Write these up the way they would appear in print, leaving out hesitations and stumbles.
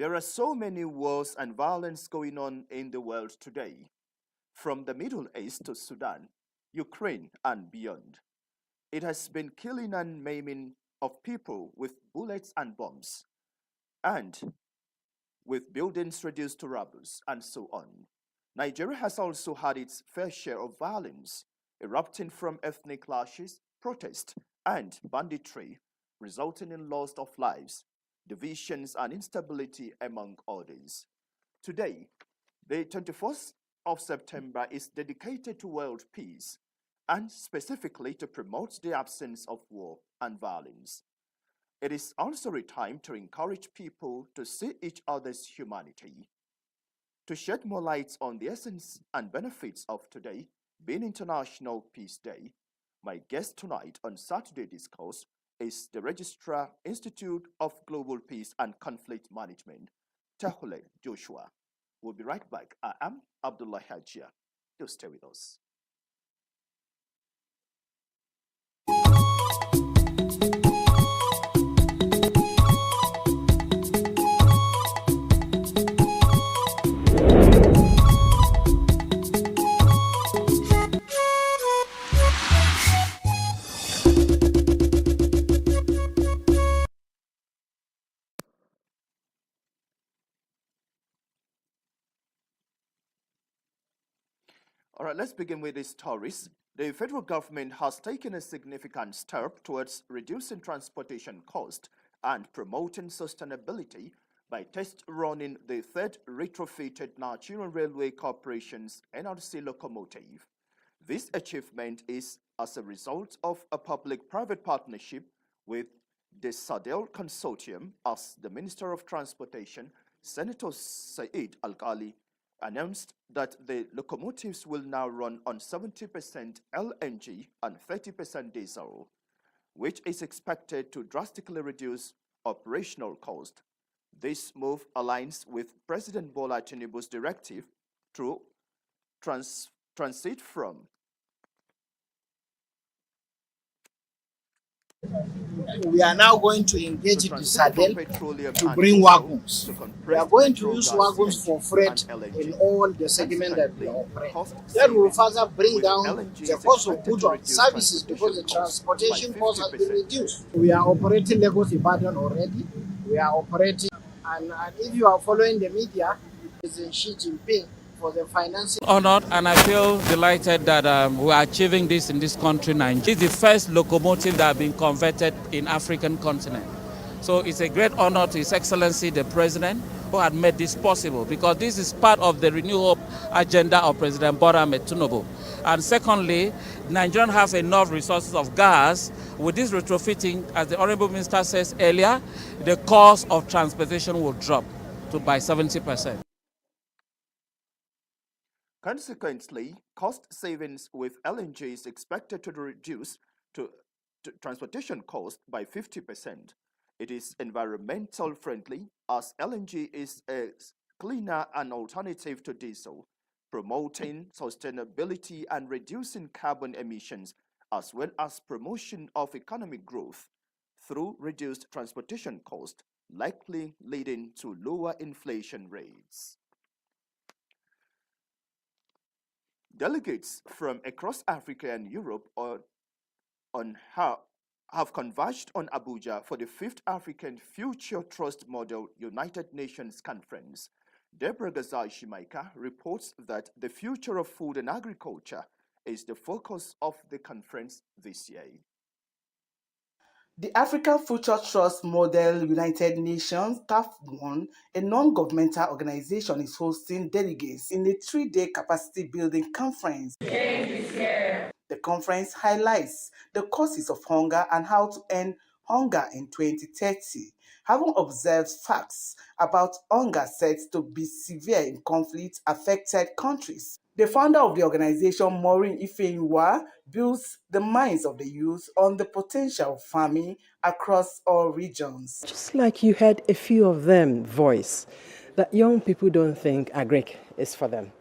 There are so many wars and violence going on in the world today, from the Middle East to Sudan, Ukraine, and beyond. It has been killing and maiming of people with bullets and bombs, and with buildings reduced to rubble, and so on. Nigeria has also had its fair share of violence, erupting from ethnic clashes, protests, and banditry, resulting in loss of lives, divisions, and instability, among others. Today, the 21st of September is dedicated to world peace, and specifically to promote the absence of war and violence. It is also a time to encourage people to see each other's humanity. To shed more light on the essence and benefits of today being International Peace Day, my guest tonight on Saturday Discourse is the Registrar, Institute of Global Peace and Conflict Management, Tehule Joshua. We'll be right back. I am Abdullah Hajia. Do stay with us. All right, let's begin with these stories. The federal government has taken a significant step towards reducing transportation costs and promoting sustainability by test running the third retrofitted Nigerian Railway Corporation's NRC locomotive. This achievement is as a result of a public-private partnership with the Sadel Consortium, as the Minister of Transportation, Senator Said Al-Ghali, announced that the locomotives will now run on 70% LNG and 30% diesel, which is expected to drastically reduce operational cost. This move aligns with President Bola Tinubu's directive to transit from we are now going to engage the Sadel to bring wagons. We are going to use wagons for freight in all the segments that we operate. That will further bring down the cost of goods and services because the transportation cost has been reduced. We are operating Lagos Ibadan already. We are operating, and if you are following the media, President Xi Jinping for the financing. Honored, and I feel delighted that we are achieving this in this country, Nigeria. It's the first locomotive that has been converted in African continent. So it's a great honor to His Excellency the President who had made this possible, because this is part of the Renew Hope agenda of President Bola Ahmed Tinubu. And secondly, Nigerians have enough resources of gas. With this retrofitting, as the Honorable Minister says earlier, the cost of transportation will drop by 70%. Consequently, cost savings with LNG is expected to reduce to transportation cost by 50%. It is environmental friendly, as LNG is a cleaner and alternative to diesel, promoting sustainability and reducing carbon emissions, as well as promotion of economic growth through reduced transportation cost, likely leading to lower inflation rates. Delegates from across Africa and Europe have converged on Abuja for the 5th African Future Trust Model United Nations Conference. Deborah Gazai Shimaika reports that the future of food and agriculture is the focus of the conference this year. The African Future Trust Model United Nations TAF1, a non-governmental organization, is hosting delegates in a 3-day capacity building conference. The conference highlights the causes of hunger and how to end hunger in 2030, having observed facts about hunger set to be severe in conflict-affected countries. The founder of the organization, Maureen Ifeyiwa, builds the minds of the youth on the potential of farming across all regions. Just like you heard a few of them voice, that young people don't think agric is for them.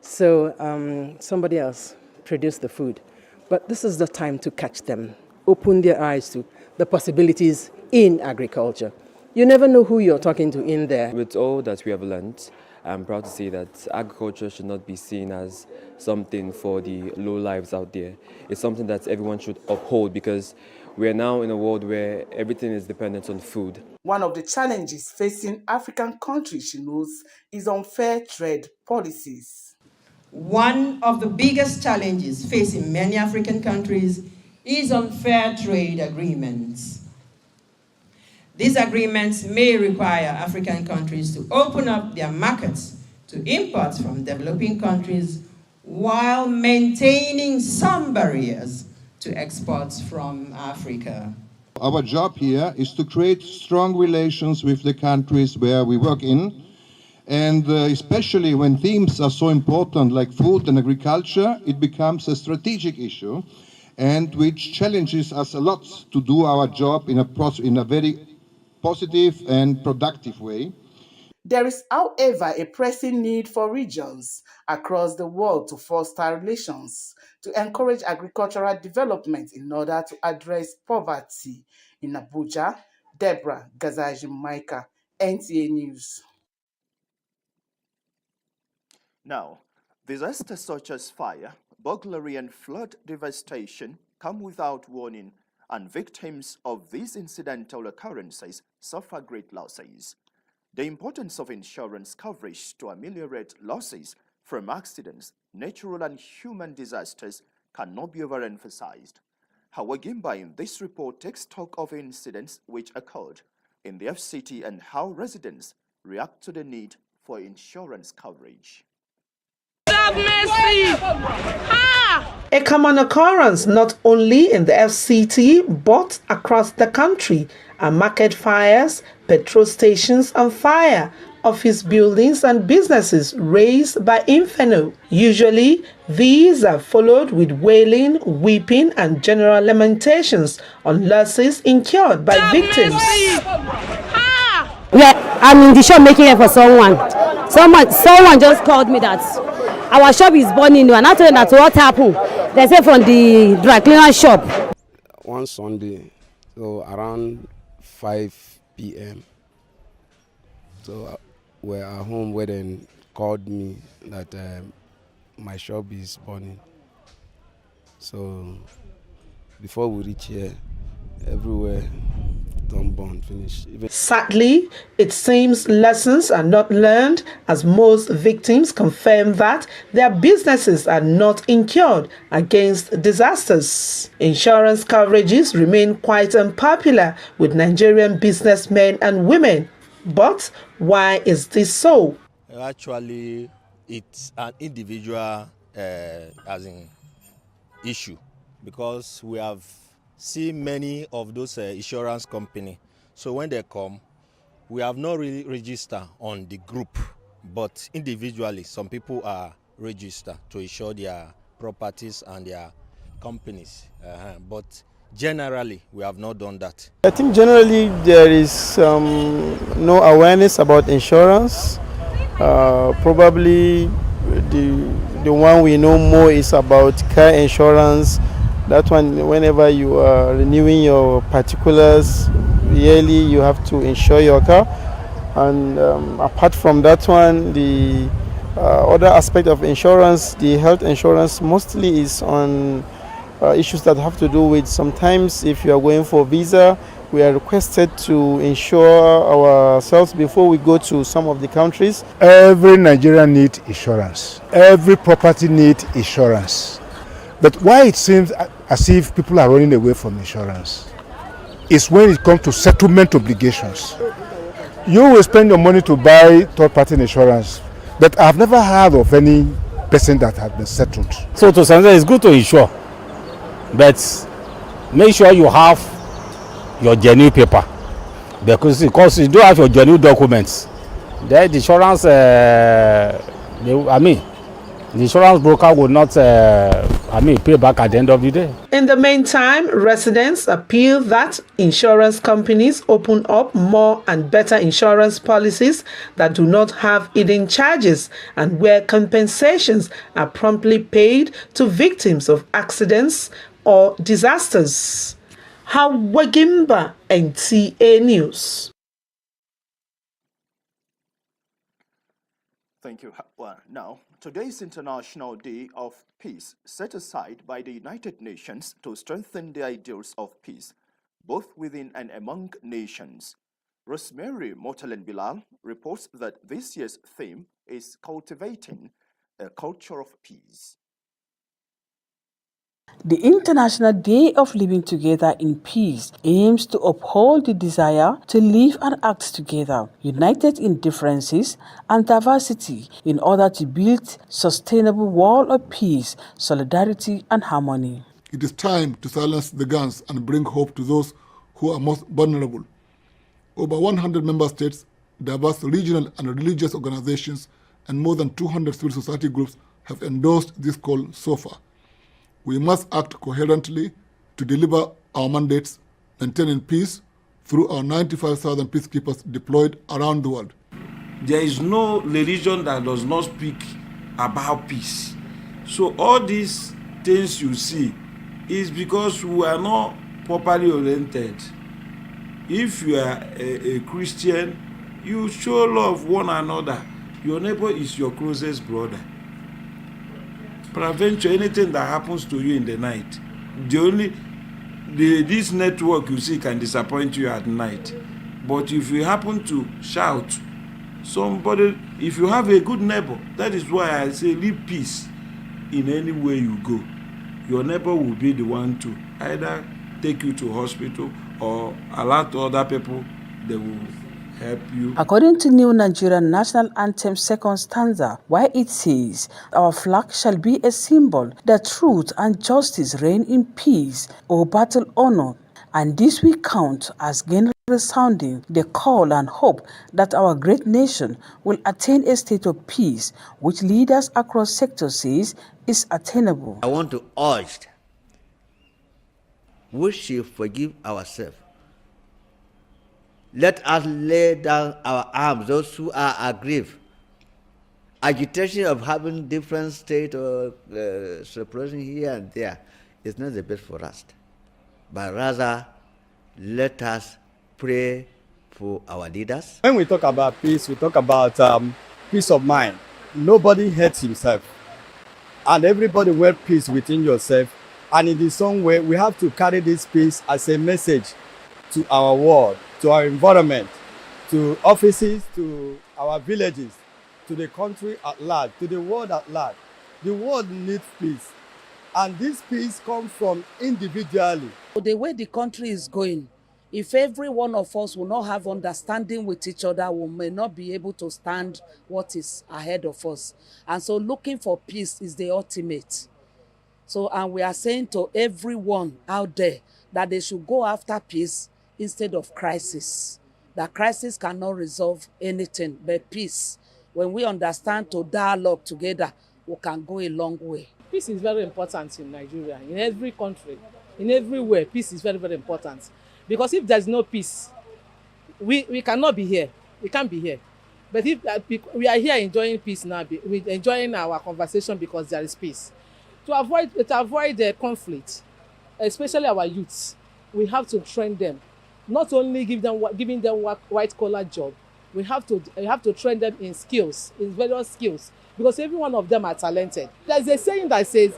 So somebody else produced the food. But this is the time to catch them, open their eyes to the possibilities in agriculture. You never know who you're talking to in there. With all that we have learned, I'm proud to say that agriculture should not be seen as something for the low lives out there. It's something that everyone should uphold because we are now in a world where everything is dependent on food. One of the challenges facing African countries, she knows, is unfair trade policies. One of the biggest challenges facing many African countries is unfair trade agreements. These agreements may require African countries to open up their markets to imports from developing countries while maintaining some barriers to exports from Africa. Our job here is to create strong relations with the countries where we work in, and especially when themes are so important like food and agriculture, it becomes a strategic issue, and which challenges us a lot to do our job in a very positive and productive way. There is, however, a pressing need for regions across the world to foster relations, to encourage agricultural development in order to address poverty. In Abuja, Deborah Gazaji-Maika, NTA News. Now, disasters such as fire, burglary, and flood devastation come without warning, and victims of these incidental occurrences suffer great losses. The importance of insurance coverage to ameliorate losses from accidents, natural and human disasters cannot be overemphasized. Hawagimba in this report takes stock of incidents which occurred in the FCT and how residents react to the need for insurance coverage. A common occurrence not only in the FCT but across the country are market fires, petrol stations on fire, office buildings and businesses razed by inferno. Usually, these are followed with wailing, weeping and general lamentations on losses incurred by victims. Yeah, I'm in the shop making it for someone. Someone just called me that our shop is burning, and I told them that what happened. They said from the dry cleaner shop. One Sunday, so around 5 p.m. So we're at home where they called me that my shop is burning. So before we reach here, everywhere don't burn, finish. Sadly, it seems lessons are not learned as most victims confirm that their businesses are not insured against disasters. Insurance coverages remain quite unpopular with Nigerian businessmen and women. But why is this so? Actually, it's an individual issue because we have seen many of those insurance companies. So when they come, we have not really registered on the group, but individually, some people are registered to insure their properties and their companies. But generally, we have not done that. I think generally there is no awareness about insurance. Probably the one we know more is about car insurance. That one, whenever you are renewing your particulars yearly, you have to insure your car. And apart from that one, the other aspect of insurance, the health insurance, mostly is on issues that have to do with sometimes if you are going for visa, we are requested to insure ourselves before we go to some of the countries. Every Nigerian needs insurance. Every property needs insurance. But why it seems as if people are running away from insurance is when it comes to settlement obligations. You will spend your money to buy third-party insurance, but I've never heard of any person that has been settled. So to some extent, it's good to insure, but make sure you have your genuine paper, because you don't have your genuine documents, then the insurance, the insurance broker will not, pay back at the end of the day. In the meantime, residents appeal that insurance companies open up more and better insurance policies that do not have hidden charges and where compensations are promptly paid to victims of accidents or disasters. Hawagimba, NTA News. Thank you. Well, now, today's International Day of Peace, set aside by the United Nations to strengthen the ideals of peace, both within and among nations. Rosemary Motalen Bilal reports that this year's theme is cultivating a culture of peace. The International Day of Living Together in Peace aims to uphold the desire to live and act together, united in differences and diversity, in order to build sustainable world of peace, solidarity and harmony. It is time to silence the guns and bring hope to those who are most vulnerable. Over 100 member states, diverse regional and religious organizations, and more than 200 civil society groups have endorsed this call so far. We must act coherently to deliver our mandates, maintaining peace through our 95,000 peacekeepers deployed around the world. There is no religion that does not speak about peace. So all these things you see is because we are not properly oriented. If you are a Christian, you show love one another. Your neighbor is your closest brother. Peradventure, anything that happens to you in the night, this network you see can disappoint you at night. But if you happen to shout, somebody, if you have a good neighbor, that is why I say live peace in any way you go. Your neighbor will be the one to either take you to hospital or alert other people, they will help you. According to New Nigerian National Anthem second stanza, where it says, "Our flag shall be a symbol that truth and justice reign in peace, or battle honor." And this we count as again resounding the call and hope that our great nation will attain a state of peace, which leaders across sectors says is attainable. I want to urge, we should forgive ourselves. Let us lay down our arms, those who are aggrieved. Agitation of having different state or separation here and there is not the best for us. But rather, let us pray for our leaders. When we talk about peace, we talk about peace of mind. Nobody hates himself. And everybody wear peace within yourself. And in the same way, we have to carry this peace as a message to our world, to our environment, to offices, to our villages, to the country at large, to the world at large. The world needs peace. And this peace comes from individually. The way the country is going, if every one of us will not have understanding with each other, we may not be able to stand what is ahead of us. And so looking for peace is the ultimate. So, and we are saying to everyone out there that they should go after peace instead of crisis. That crisis cannot resolve anything but peace. When we understand to dialogue together, we can go a long way. Peace is very important in Nigeria, in every country, in everywhere. Peace is very, very important. Because if there's no peace, we cannot be here. We can't be here. But if we are here enjoying peace now, we're enjoying our conversation because there is peace. To avoid the conflict, especially our youths, we have to train them. Not only giving them white-collar job, we have to train them in skills, in various skills, because every one of them are talented. There's a saying that says,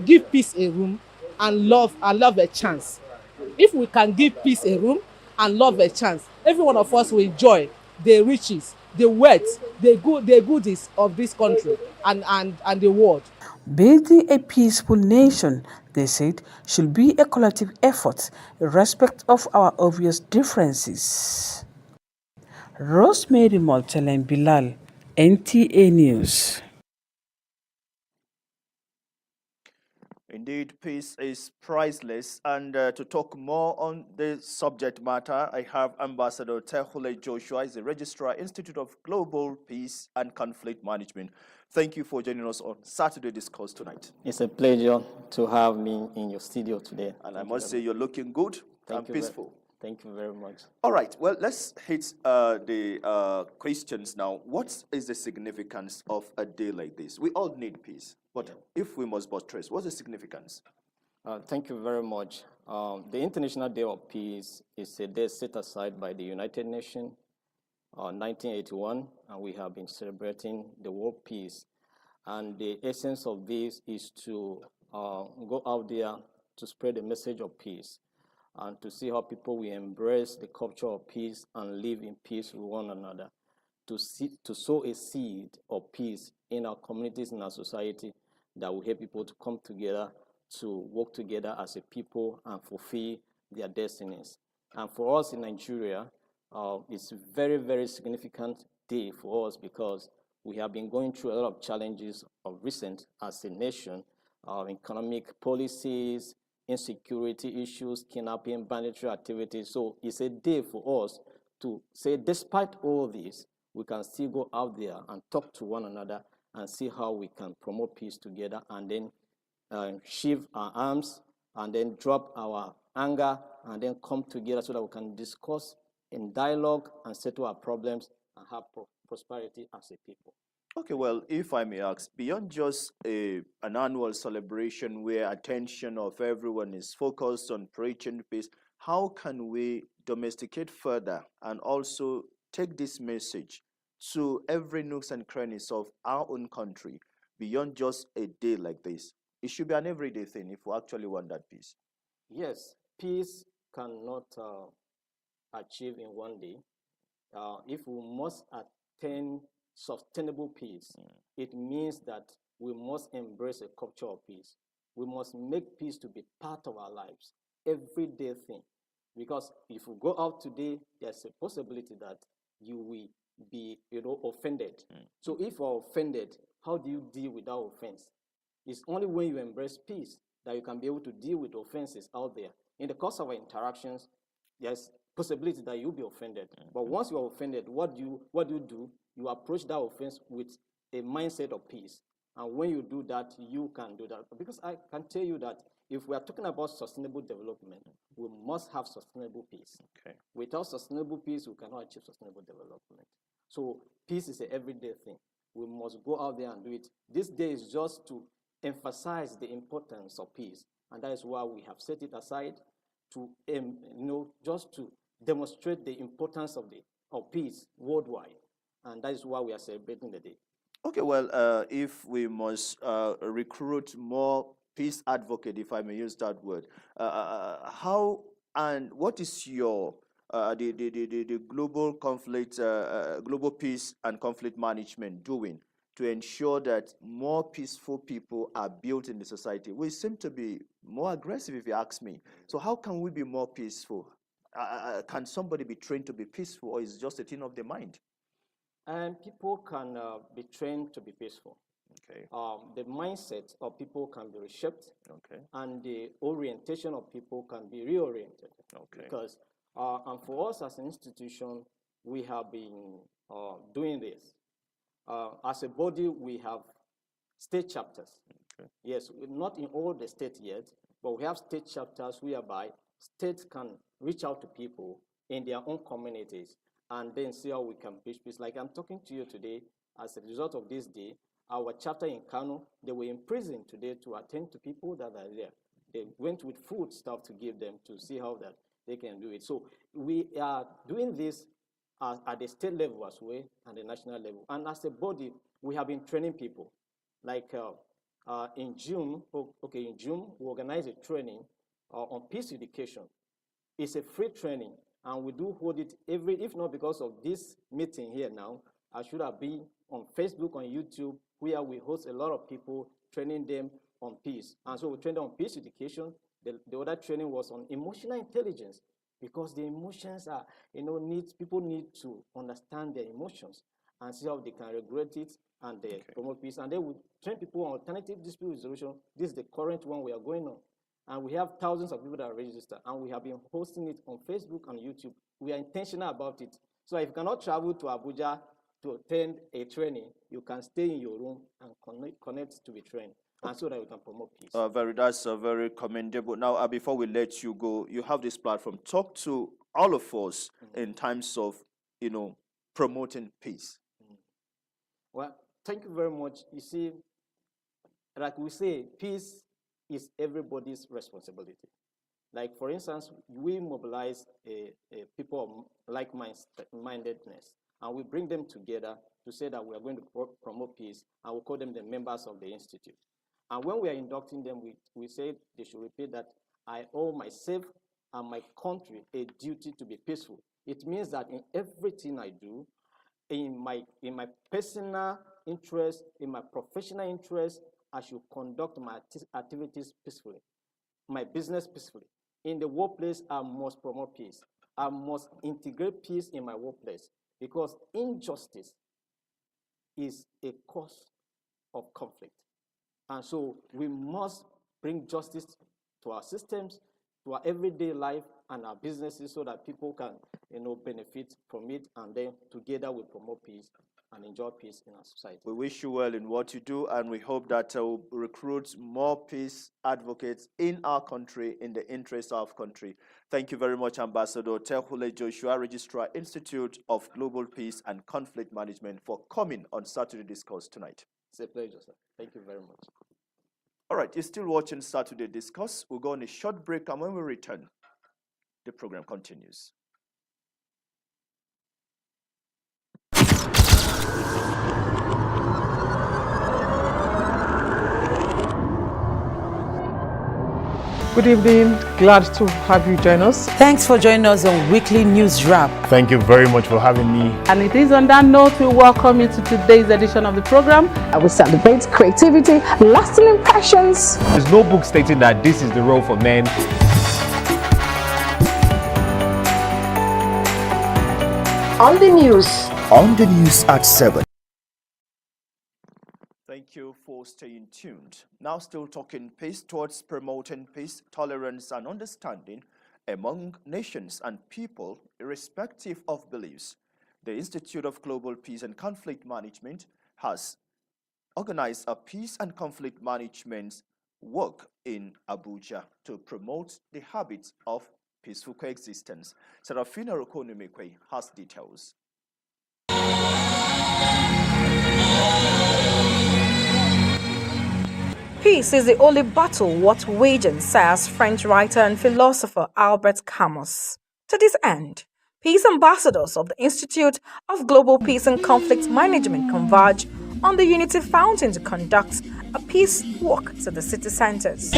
"Give peace a room and love a chance." If we can give peace a room and love a chance, every one of us will enjoy the riches, the wealth, the goodies of this country and the world. Building a peaceful nation, they said, should be a collective effort in respect of our obvious differences. Rosemary Moltelen Bilal, NTA News. Indeed, peace is priceless. And to talk more on this subject matter, I have Ambassador Tehule Joshua, is the Registrar, Institute of Global Peace and Conflict Management. Thank you for joining us on Saturday Discourse tonight. It's a pleasure to have me in your studio today. And I must say you're looking good and peaceful. Thank you very much. All right, well, let's hit the questions now. What is the significance of a day like this? We all need peace, but if we must buttress, what's the significance? Thank you very much. The International Day of Peace is a day set aside by the United Nations 1981, and we have been celebrating the world peace. And the essence of this is to go out there to spread the message of peace and to see how people will embrace the culture of peace and live in peace with one another, to sow a seed of peace in our communities, in our society, that will help people to come together, to work together as a people and fulfill their destinies. And for us in Nigeria, it's a very, very significant day for us because we have been going through a lot of challenges of recent as a nation, economic policies, insecurity issues, kidnapping, banditry activities. So it's a day for us to say, despite all this, we can still go out there and talk to one another and see how we can promote peace together, and then sheathe our arms and then drop our anger and then come together so that we can discuss in dialogue and settle our problems and have prosperity as a people. Okay, well, if I may ask, beyond just an annual celebration where attention of everyone is focused on preaching peace, how can we domesticate further and also take this message to every nooks and crannies of our own country beyond just a day like this? It should be an everyday thing if we actually want that peace. Yes, peace cannot achieve in one day. If we must attain sustainable peace, it means that we must embrace a culture of peace. We must make peace to be part of our lives, everyday thing. Because if we go out today, there's a possibility that you will be, offended. So if you're offended, how do you deal with that offense? It's only when you embrace peace that you can be able to deal with offenses out there. In the course of our interactions, there's possibility that you'll be offended. But once you are offended, what do you do? You approach that offense with a mindset of peace. And when you do that, you can do that. Because I can tell you that if we are talking about sustainable development, we must have sustainable peace. Okay. Without sustainable peace, we cannot achieve sustainable development. So peace is an everyday thing. We must go out there and do it. This day is just to emphasize the importance of peace. And that is why we have set it aside to, just to demonstrate the importance of peace worldwide. And that is why we are celebrating the day. Okay, well, if we must recruit more peace advocate, if I may use that word, how and what is your the global conflict, global peace and conflict management doing to ensure that more peaceful people are built in the society? We seem to be more aggressive, if you ask me. So how can we be more peaceful? Can somebody be trained to be peaceful, or is it just a thing of the mind? And people can be trained to be peaceful. Okay. The mindset of people can be reshaped. Okay. And the orientation of people can be reoriented. Okay. Because, and for us as an institution, we have been doing this. As a body, we have state chapters. Okay. Yes, not in all the states yet, but we have state chapters whereby states can reach out to people in their own communities and then see how we can preach peace. Like I'm talking to you today, as a result of this day, our chapter in Kano, they were in prison today to attend to people that are there. They went with food stuff to give them to see how that they can do it. So we are doing this at the state level as well and the national level. And as a body, we have been training people. Like in June, we organized a training on peace education. It's a free training, and we do hold it if not because of this meeting here now, I should have been on Facebook, on YouTube, where we host a lot of people, training them on peace. And so we trained on peace education. The other training was on emotional intelligence, because the emotions are, people need to understand their emotions and see how they can regulate it and promote peace. And then we train people on alternative dispute resolution. This is the current one we are going on. And we have thousands of people that are registered, and we have been hosting it on Facebook and YouTube. We are intentional about it. So if you cannot travel to Abuja to attend a training, you can stay in your room and connect to be trained, and so that we can promote peace. That's very commendable. Now, before we let you go, you have this platform. Talk to all of us in terms of, promoting peace. Well, thank you very much. You see, like we say, peace is everybody's responsibility. Like, for instance, we mobilize a people of like-mindedness, and we bring them together to say that we are going to promote peace, and we call them the members of the institute. And when we are inducting them, we say they should repeat that I owe myself and my country a duty to be peaceful. It means that in everything I do, in my personal interest, in my professional interest, I should conduct my activities peacefully, my business peacefully. In the workplace, I must promote peace. I must integrate peace in my workplace, because injustice is a cause of conflict. And so we must bring justice to our systems, to our everyday life and our businesses, so that people can, benefit from it, and then together we promote peace and enjoy peace in our society. We wish you well in what you do, and we hope that we'll recruit more peace advocates in our country in the interest of our country. Thank you very much, Ambassador Terhule Joshua, Registrar, Institute of Global Peace and Conflict Management, for coming on Saturday Discourse tonight. It's a pleasure, sir. Thank you very much. All right, you're still watching Saturday Discourse. We'll go on a short break, and when we return, the program continues. Good evening. Glad to have you join us. Thanks for joining us on Weekly News Wrap. Thank you very much for having me. And it is on that note we welcome you to today's edition of the program. We celebrate creativity, lasting impressions. There's no book stating that this is the role for men. On the news. On the news at 7. Thank you for staying tuned. Now still talking peace towards promoting peace, tolerance, and understanding among nations and people, irrespective of beliefs. The Institute of Global Peace and Conflict Management has organized a peace and conflict management work in Abuja to promote the habits of peaceful coexistence. Serafina Rokonomekwe has details. Peace is the only battle worth waging, says French writer and philosopher Albert Camus. To this end, peace ambassadors of the Institute of Global Peace and Conflict Management converge on the Unity Fountain to conduct a peace walk to the city centers.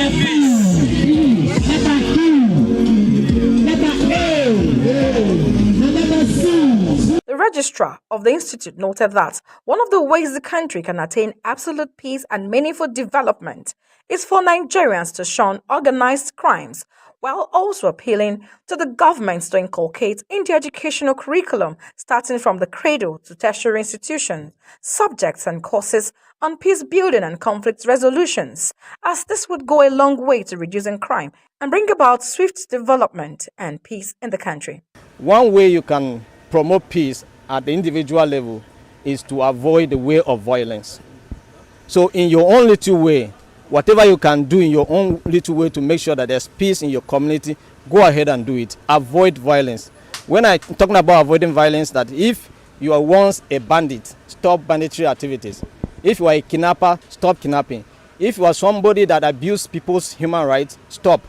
The registrar of the institute noted that one of the ways the country can attain absolute peace and meaningful development is for Nigerians to shun organized crimes, while also appealing to the governments to inculcate in the educational curriculum, starting from the cradle to tertiary institutions, subjects and courses on peace building and conflict resolutions, as this would go a long way to reducing crime and bring about swift development and peace in the country. One way you can promote peace at the individual level is to avoid the way of violence. So in your own little way, whatever you can do in your own little way to make sure that there's peace in your community, go ahead and do it. Avoid violence. When I'm talking about avoiding violence, that if you are once a bandit, stop banditry activities. If you are a kidnapper, stop kidnapping. If you are somebody that abuses people's human rights, stop.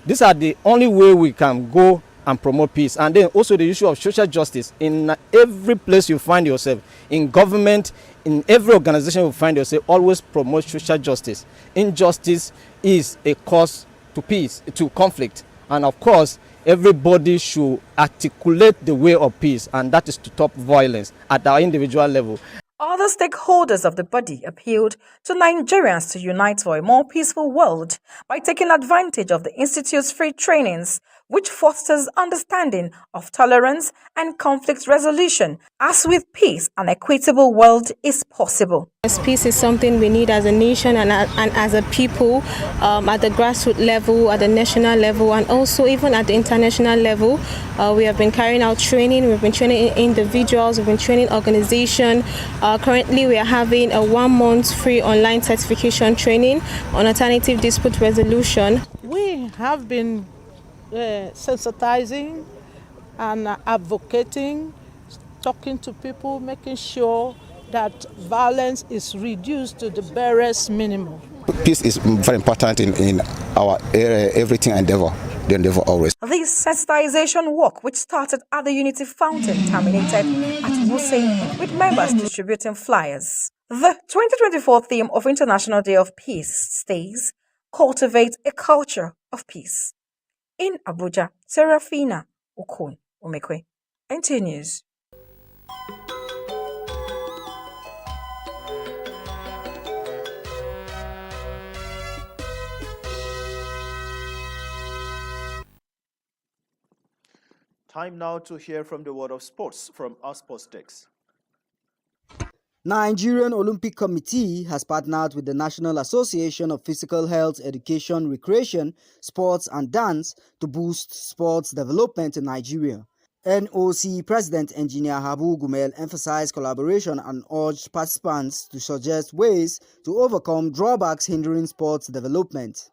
These are the only way we can go and promote peace. And then also the issue of social justice. In every place you find yourself, in government, in every organization you find yourself, always promote social justice. Injustice is a cause to peace, to conflict. And of course, everybody should articulate the way of peace, and that is to stop violence at our individual level. Other stakeholders of the body appealed to Nigerians to unite for a more peaceful world by taking advantage of the Institute's free trainings, which fosters understanding of tolerance and conflict resolution, as with peace, an equitable world is possible. Peace is something we need as a nation and as a people, at the grassroots level, at the national level, and also even at the international level. We have been carrying out training. We've been training individuals, we've been training organizations. Currently, we are having a 1 month free online certification training on alternative dispute resolution. We have been sensitizing and advocating, talking to people, making sure that violence is reduced to the barest minimum. Peace is very important in our everything endeavor, the endeavor always. This sensitization work, which started at the Unity Fountain, terminated at Wuse, with members distributing flyers. The 2024 theme of International Day of Peace states, Cultivate a Culture of Peace. In Abuja, Serafina Okon Omekwe, NT News. Time now to hear from the world of sports from our sports desk. Nigerian Olympic Committee has partnered with the National Association of Physical Health, Education, Recreation, Sports and Dance to boost sports development in Nigeria. NOC President Engineer Habu Gumel emphasized collaboration and urged participants to suggest ways to overcome drawbacks hindering sports development.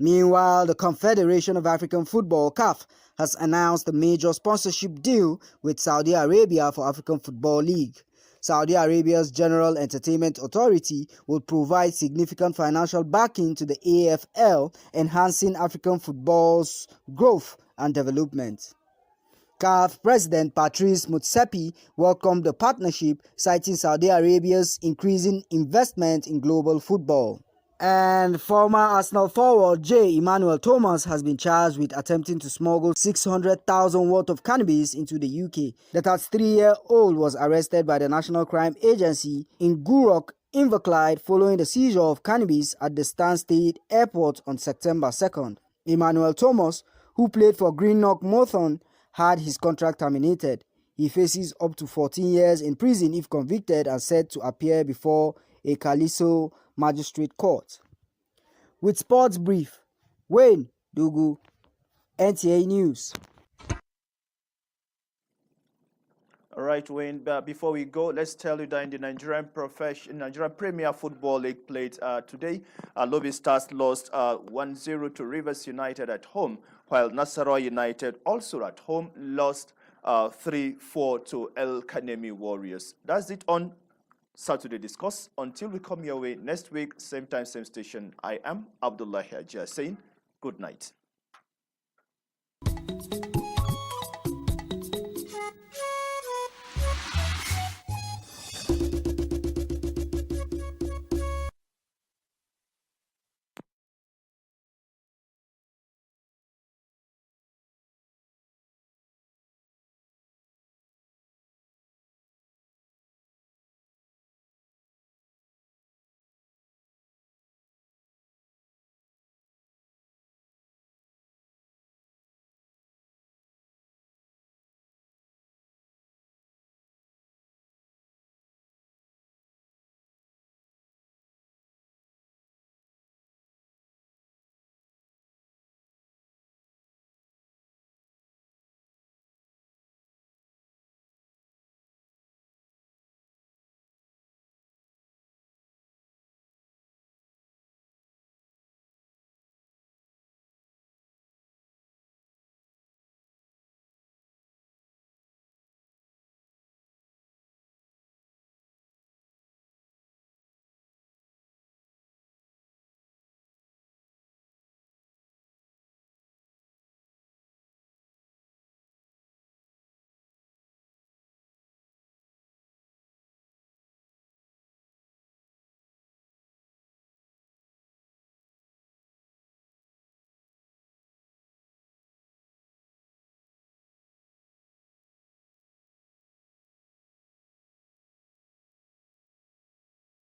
Meanwhile, the Confederation of African Football (CAF) has announced a major sponsorship deal with Saudi Arabia for African Football League. Saudi Arabia's General Entertainment Authority will provide significant financial backing to the AFL, enhancing African football's growth and development. CAF President Patrice Motsepe welcomed the partnership, citing Saudi Arabia's increasing investment in global football. And former Arsenal forward J. Emmanuel Thomas has been charged with attempting to smuggle 600,000 worth of cannabis into the UK. The 33-year-old was arrested by the National Crime Agency in Gourock, Inverclyde, following the seizure of cannabis at the Stansted Airport on September 2nd. Emmanuel Thomas, who played for Greenock Morton, had his contract terminated. He faces up to 14 years in prison if convicted and set to appear before a Kaliso Magistrate Court. With Sports Brief, Wayne Dugu, NTA News. All right, Wayne, but before we go, let's tell you that in the Nigerian Premier Football League played today, Lobby Stars lost 1-0 to Rivers United at home, while Nasarawa United also at home lost 3-4 to El Kanemi Warriors. That's it on Saturday Discourse. Until we come your way next week, same time, same station, I am Abdullahi Ajia saying good night.